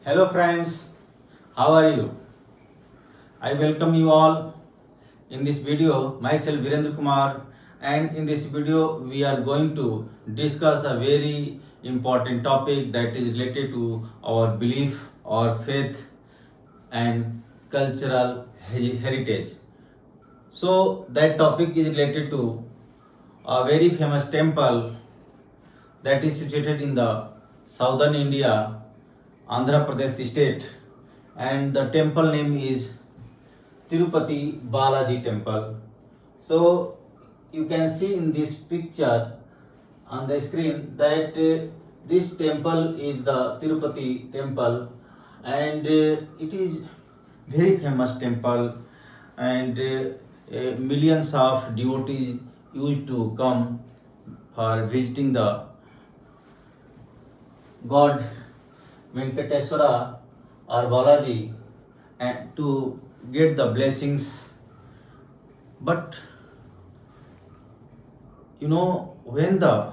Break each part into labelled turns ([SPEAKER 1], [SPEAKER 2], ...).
[SPEAKER 1] Hello friends, how are you? I welcome you all in this video. Myself Virendra Kumar, and in this video we are going to discuss a very important topic that is related to our belief or faith and cultural heritage. So that topic is related to a very famous temple that is situated in the southern India, Andhra Pradesh state, and the temple name is Tirupati Balaji temple. So you can see in this picture on the screen that this temple is the Tirupati temple, and it is very famous temple, and millions of devotees used to come for visiting the God Venkateswara or Balaji and to get the blessings. But when the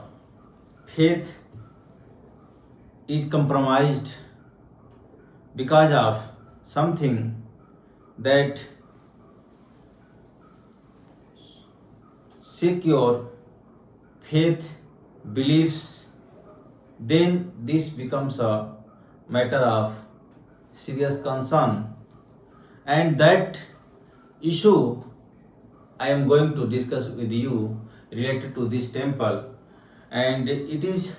[SPEAKER 1] faith is compromised because of something that secure faith beliefs, then this becomes a matter of serious concern, and that issue I am going to discuss with you related to this temple. And it is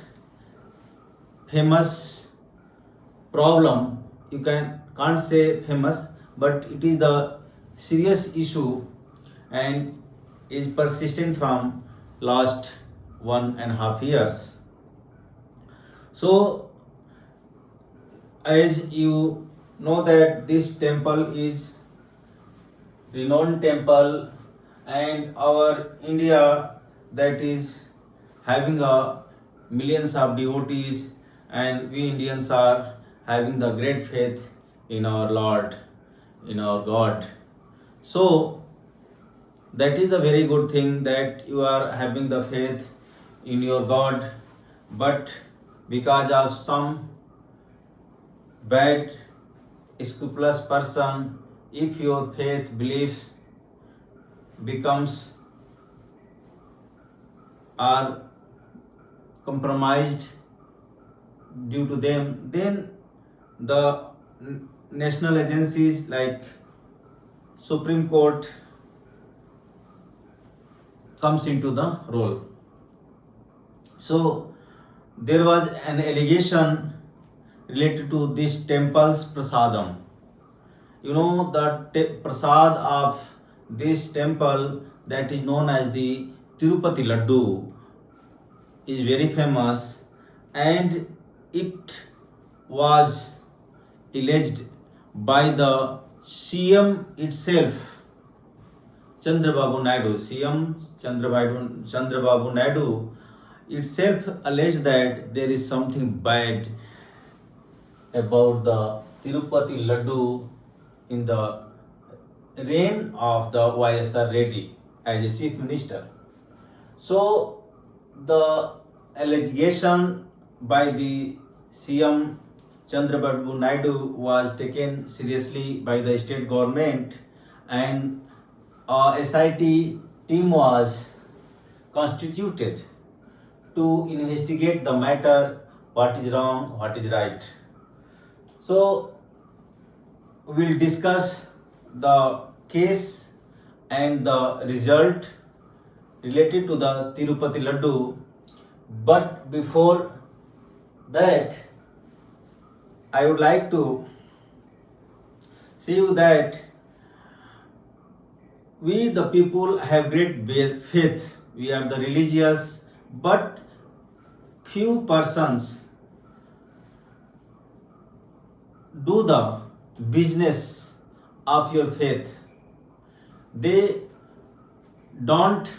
[SPEAKER 1] famous problem, you can't say famous, but it is the serious issue and is persistent from last 1.5 years. So as you know that this temple is renowned temple, and our India that is having a millions of devotees, and we Indians are having the great faith in our Lord, in our God. So that is a very good thing that you are having the faith in your God, but because of some bad scrupulous person, if your faith beliefs becomes or compromised due to them, then the national agencies like Supreme Court comes into the role. So there was an allegation related to this temple's prasadam. The prasad of this temple that is known as the Tirupati Ladoo is very famous, and it was alleged by the CM itself, Chandrababu Naidu. CM Chandrababu Naidu itself alleged that there is something bad about the Tirupati Ladoo in the reign of the YSR Reddy as a chief minister. So the allegation by the CM Chandrababu Naidu was taken seriously by the state government, and a SIT team was constituted to investigate the matter, what is wrong, what is right. So we'll discuss the case and the result related to the Tirupati Ladoo. But before that, I would like to say you that we the people have great faith, we are the religious, but few persons do the business of your faith. They don't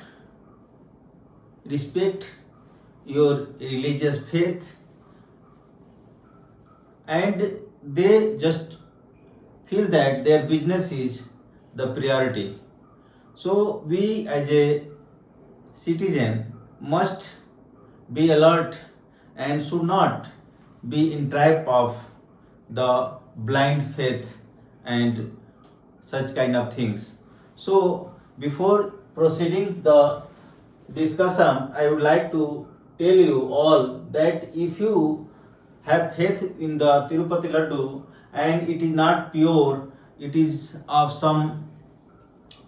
[SPEAKER 1] respect your religious faith, and they just feel that their business is the priority. So we as a citizen must be alert and should not be in trap of the blind faith and such kind of things. So before proceeding the discussion, I would like to tell you all that if you have faith in the Tirupati Ladoo and it is not pure, it is of some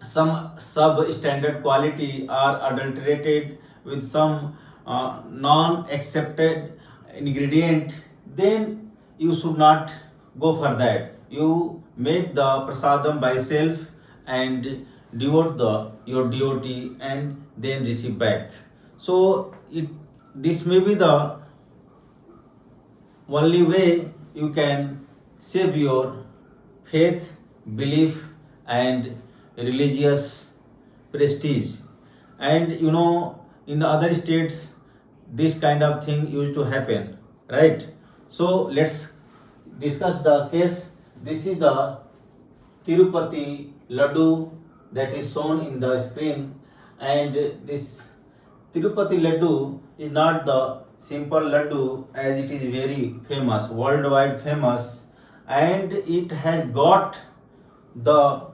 [SPEAKER 1] substandard quality or adulterated with some non-accepted ingredient, then you should not go for that. You make the prasadam by self and devote your devotee and then receive back. So this may be the only way you can save your faith, belief and religious prestige. And in the other states this kind of thing used to happen, right? So let's discuss the case. This is the Tirupati Ladoo that is shown in the screen, and this Tirupati Ladoo is not the simple ladoo, as it is very famous, worldwide famous, and it has got the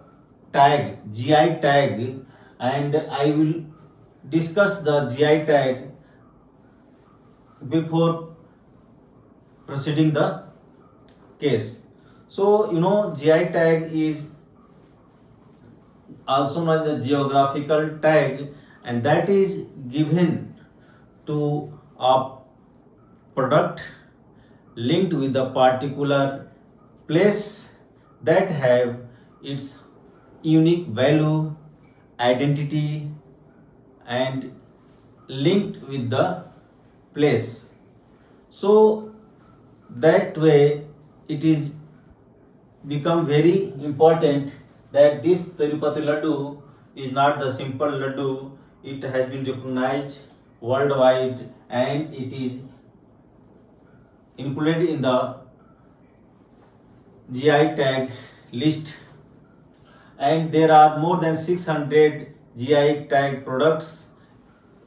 [SPEAKER 1] tag, GI tag, and I will discuss the GI tag before proceeding the case. So GI tag is also known as the geographical tag, and that is given to a product linked with a particular place that have its unique value, identity and linked with the place. So that way it is become very important that this Tirupati Ladoo is not the simple ladoo. It has been recognized worldwide and it is included in the GI tag list, and there are more than 600 GI tag products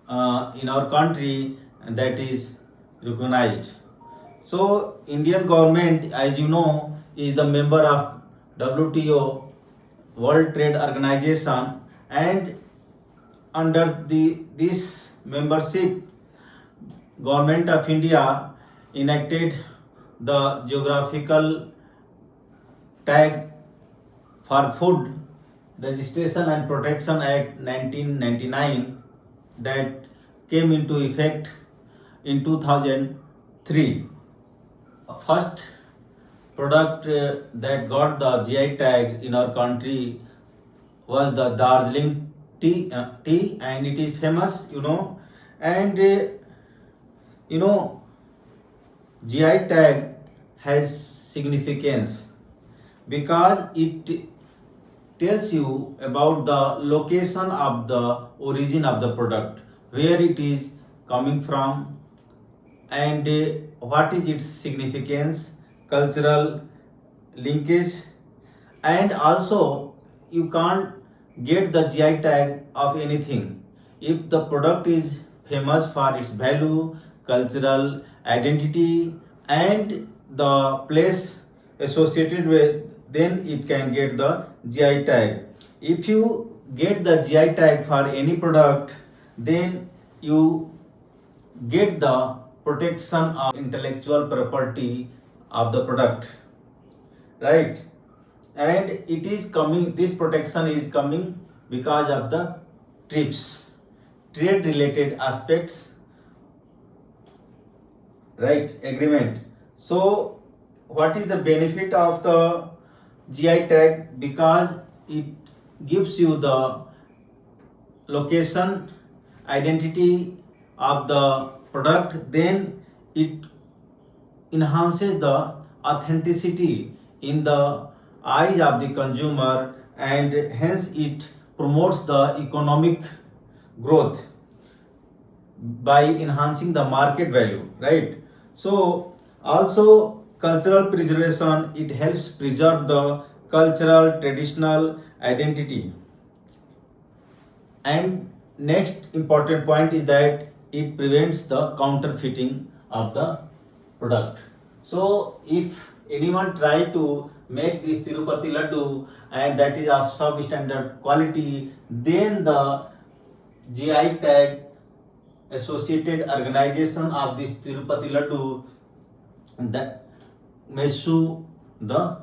[SPEAKER 1] in our country that is recognized. So Indian government, as you know, is the member of WTO, World Trade Organization, and under this membership, Government of India enacted the geographical tag for food registration and protection act 1999 that came into effect in 2003. First product that got the GI tag in our country was the Darjeeling tea, and it is famous, and GI tag has significance because it tells you about the location of the origin of the product, where it is coming from, and what is its significance, cultural linkage, and also you can't get the GI tag of anything. If the product is famous for its value, cultural identity and the place associated with, then it can get the GI tag. If you get the GI tag for any product, then you get the protection of intellectual property of the product, right? And it is coming, this protection is coming because of the TRIPS, trade related aspects, right, agreement. So what is the benefit of the GI tag? Because it gives you the location, identity of the product, then it enhances the authenticity in the eyes of the consumer, and hence it promotes the economic growth by enhancing the market value, right? So also cultural preservation, it helps preserve the cultural traditional identity. And next important point is that it prevents the counterfeiting of the product. So if anyone try to make this Tirupati Ladoo and that is of substandard quality, then the GI tag associated organization of this Tirupati Ladoo that may sue the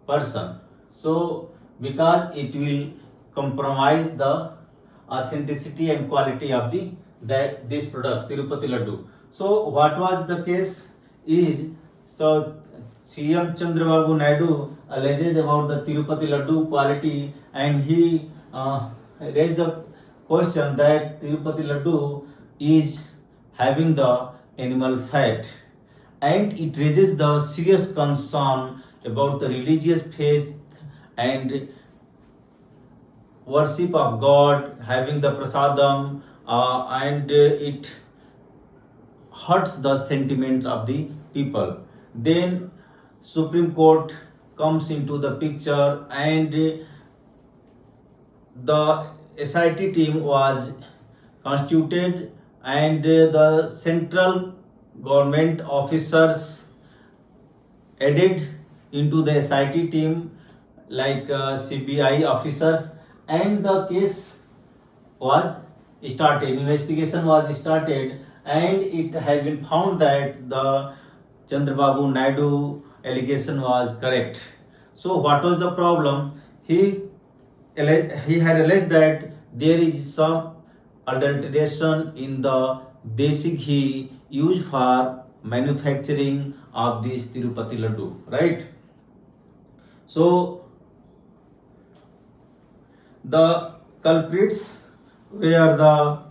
[SPEAKER 1] person. So because it will compromise the authenticity and quality of this product Tirupati Ladoo. So what was the case is, so CM Chandrababu Naidu alleges about the Tirupati Ladoo quality, and he raised the question that Tirupati Ladoo is having the animal fat, and it raises the serious concern about the religious faith and worship of God, having the prasadam, and it hurts the sentiments of the people. Then Supreme Court comes into the picture, and the SIT team was constituted, and the central government officers added into the SIT team like CBI officers, and the case was started, investigation was started, and it has been found that the Chandrababu Naidu allegation was correct. So what was the problem? He had alleged that there is some adulteration in the desi ghee used for manufacturing of this Tirupati Ladoo, right? So the culprits were the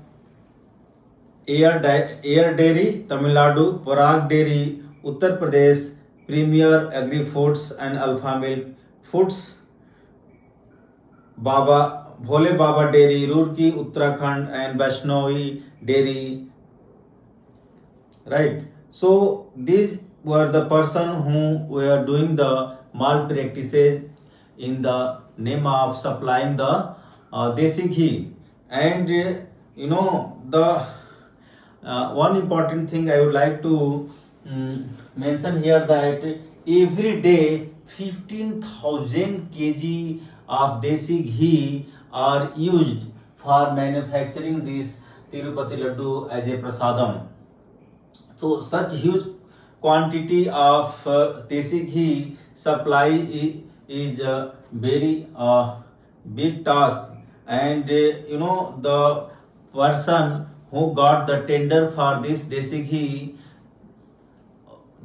[SPEAKER 1] Air Dairy, Tamil Nadu, Parag Dairy, Uttar Pradesh, Premier Agri Foods and Alpha Milk Foods, Bhole Baba Dairy, Roorkee, Uttarakhand, and Vaishnavi Dairy, right? So these were the person who were doing the malpractices in the name of supplying the desi ghee. And the one important thing I would like to mention here, that every day 15,000 kg of desi ghee are used for manufacturing this Tirupati Ladoo as a prasadam. So such huge quantity of desi ghee supply is a very big task, and the person who got the tender for this desi ghee,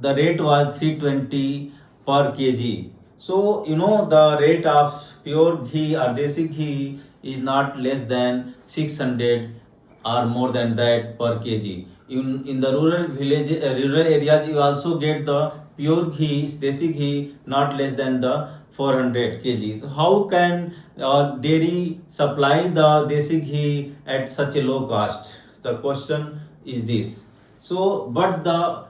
[SPEAKER 1] the rate was 320 per kg. So the rate of pure ghee or desi ghee is not less than 600 or more than that per kg. In the rural areas, you also get the pure ghee, desi ghee, not less than the 400 kg. So how can dairy supply the desi ghee at such a low cost? The question is this. So, but the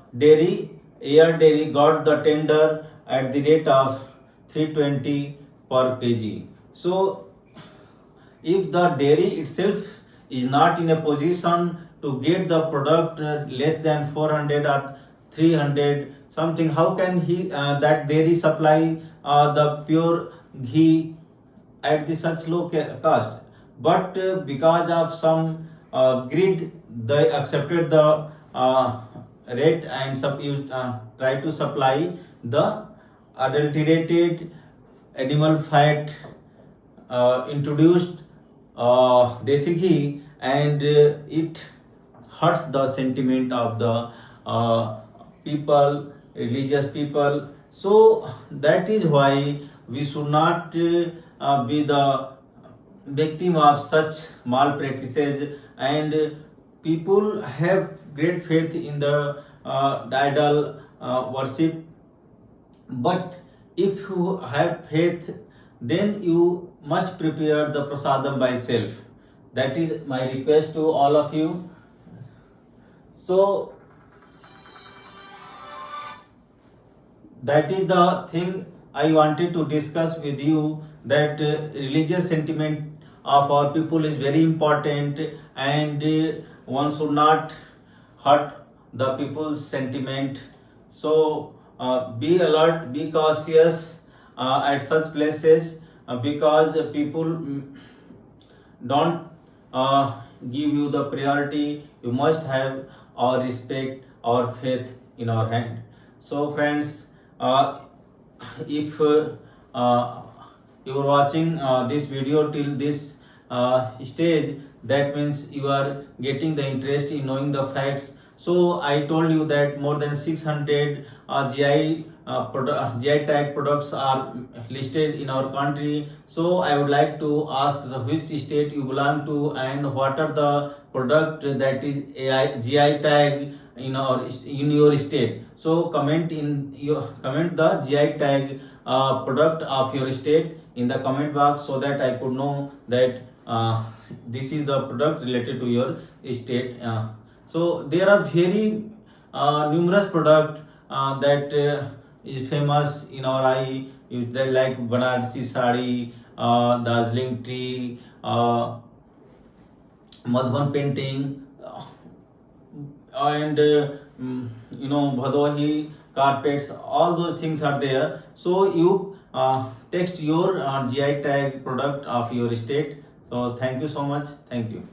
[SPEAKER 1] Air Dairy got the tender at the rate of 320 per kg. So, if the dairy itself is not in a position to get the product less than 400 or 300 something, how can that dairy supply the pure ghee at the such low cost? But because of some greed, they accepted the rate and try to supply the adulterated animal fat introduced desi ghee, and it hurts the sentiment of the people, religious people. So that is why we should not be the victim of such malpractices, and people have great faith in the idol worship. But if you have faith, then you must prepare the prasadam by self. That is my request to all of you. So that is the thing I wanted to discuss with you, that religious sentiment of our people is very important, and one should not hurt the people's sentiment. So be alert, be cautious at such places because people don't give you the priority. You must have our respect, our faith in our hand. So friends, if you are watching this video till this stage, that means you are getting the interest in knowing the facts. So I told you that more than 600 GI tag products are listed in our country. So I would like to ask which state you belong to and what are the product that is GI tag in your state. So comment the GI tag product of your state in the comment box so that I could know that this is the product related to your state. So there are very numerous product that is famous in our eye. They like Banarsi sari, Darjeeling tea, Madhuban painting, and Bhadohi carpets. All those things are there. So you text your GI tag product of your state. So thank you so much. Thank you.